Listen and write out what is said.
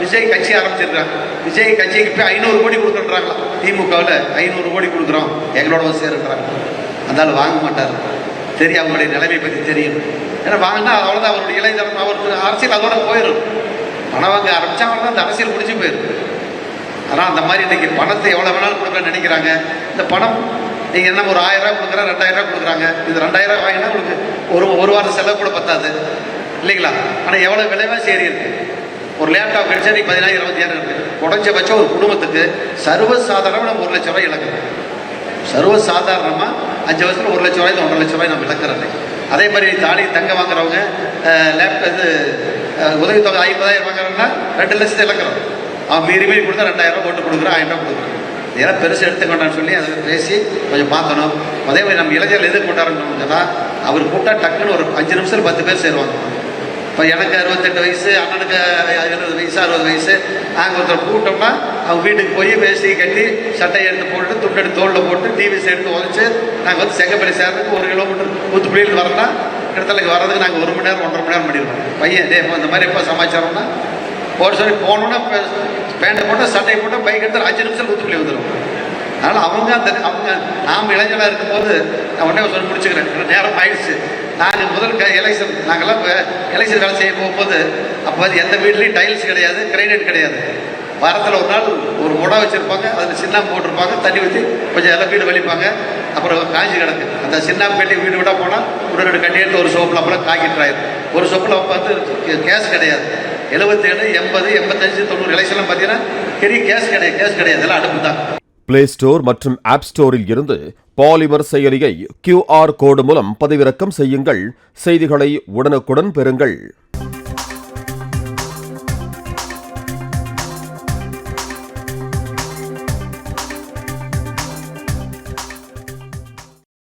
விஜய் கட்சி ஆரம்பிச்சிருக்காங்க. விஜய் கட்சிக்கு போய் 500 கோடி கொடுக்குறாங்களா, திமுகவில் 500 கோடி கொடுக்குறோம் எங்களோட சேருன்றாங்க. அதனால வாங்க மாட்டார். தெரியும், அவங்களுடைய நிலைமை பற்றி தெரியும். ஏன்னா வாங்கினா அவ்வளோதான், அவருடைய இளைஞர் அவருக்கு அரசியல் அதோட போயிடும். பணம் வாங்க ஆரம்பிச்சா அவ்வளோதான், அந்த அரசியல் முடிச்சு போயிடும். ஆனால் அந்த மாதிரி இன்னைக்கு பணத்தை எவ்வளோ வேணாலும் கொடுக்குறேன்னு நினைக்கிறாங்க. இந்த பணம் நீங்கள் என்ன ஒரு 1000 ரூபா கொடுக்குறா, 2000 ரூபா கொடுக்குறாங்க. இது 2000 வாங்கினா உங்களுக்கு ஒரு வாரம் செலவு கூட பத்தாது இல்லைங்களா? ஆனால் எவ்வளோ விலைவாசி ஏறி இருக்கு. ஒரு லேப்டாப் கிடைச்சா நீ 10000 20,000 இருக்கு. குறைஞ்சபட்சம் ஒரு குடும்பத்துக்கு சர்வசாதாரணமாக நம்ம 1 லட்ச ரூபாய் இழக்கிறோம். சர்வசாதாரணமாக 5 வருஷத்தில் 1 லட்ச ரூபாய் 1.5 லட்ச ரூபாய் நம்ம இழக்கிறோம். அதே மாதிரி தாலி தங்க வாங்குறவங்க லேப்டாப் இது உதவித்தொகை 50,000 வாங்குறாங்கன்னா 2 லட்சத்தை இழக்கிறோம். அவன் மீறி கொடுத்தா 2000 ரூபா போட்டு கொடுக்குறான், 1000 ரூபா கொடுக்குறான். இதெல்லாம் பெருசு எடுத்துக்கொண்டான்னு சொல்லி அதை பேசி கொஞ்சம் பார்க்கணும். அதே மாதிரி நம்ம இளைஞர்கள் எது கொண்டாடணும்னா, அவர் கூப்பிட்டா டக்குன்னு ஒரு 5 நிமிஷத்தில் 10 பேர் சேருவாங்க. இப்போ எனக்கு 68 வயசு, அண்ணனுக்கு 70 வயசு 60 வயசு, நாங்கள் ஒருத்தர் கூப்பிட்டோம்னா அவங்க வீட்டுக்கு போய் வேஷ்டி கட்டி சட்டை எடுத்து போட்டு துண்டு எடுத்து தோளில் போட்டு டிவிஸ் எடுத்து உதச்சி நாங்கள் வந்து செங்கப்பள்ளி சேர்றதுக்கு 1 கிலோமீட்டர் தூத்துக்குடியில் வரலாம். இடத்துல வர்றதுக்கு நாங்கள் 1 மணி நேரம் 1.5 மணி நேரம் பண்ணிடுவோம். பையன் இந்த மாதிரி எப்போ சமாச்சாரம்னா ஒரு சொல்லி போனோன்னா பேண்ட்டை போட்டால் சட்டையை போட்டால் பைக் எடுத்து 5 நிமிஷம் தூத்துக்குள்ளே வந்துடும். அதனால் அவங்க நாம் இளைஞராக இருக்கும்போது நான் உடனே சொல்லி முடிச்சுக்கிறேன், நேரம் ஆயிடுச்சு. நாங்கள் முதல் எலெக்ஷன் நாங்கள்லாம் இப்போ எலெக்ஷன் வேலை செய்ய போகும்போது அப்போ எந்த வீட்லேயும் டைல்ஸ் கிடையாது, கிரைனேட் கிடையாது. வாரத்தில் ஒரு நாள் ஒரு முடை வச்சுருப்பாங்க, அதில் சின்னாம்பு போட்டிருப்பாங்க, தண்ணி ஊற்றி கொஞ்சம் எல்லாம் வீடு வலிப்பாங்க. அப்புறம் காஞ்சி கிடக்கு அந்த சின்னாம்பு பெட்டி வீடு விட போனால் ஒரு 2 கட்டி எடுத்து ஒரு சோப்பில் அப்புறம் காக்கிட்டுறாரு. ஒரு சோப்பில் வந்து கேஸ் கிடையாது. 77 80 85 90 எலெக்ஷன்லாம் பார்த்தீங்கன்னா பெரிய கேஸ் கிடையாது, எல்லாம் அடுப்பு தான். பிளே ஸ்டோர் மற்றும் ஆப் ஸ்டோரில் இருந்து பாலிமர் செயலியை QR கோடு மூலம் பதிவிறக்கம் செய்யுங்கள். செய்திகளை உடனுக்குடன் பெறுங்கள்.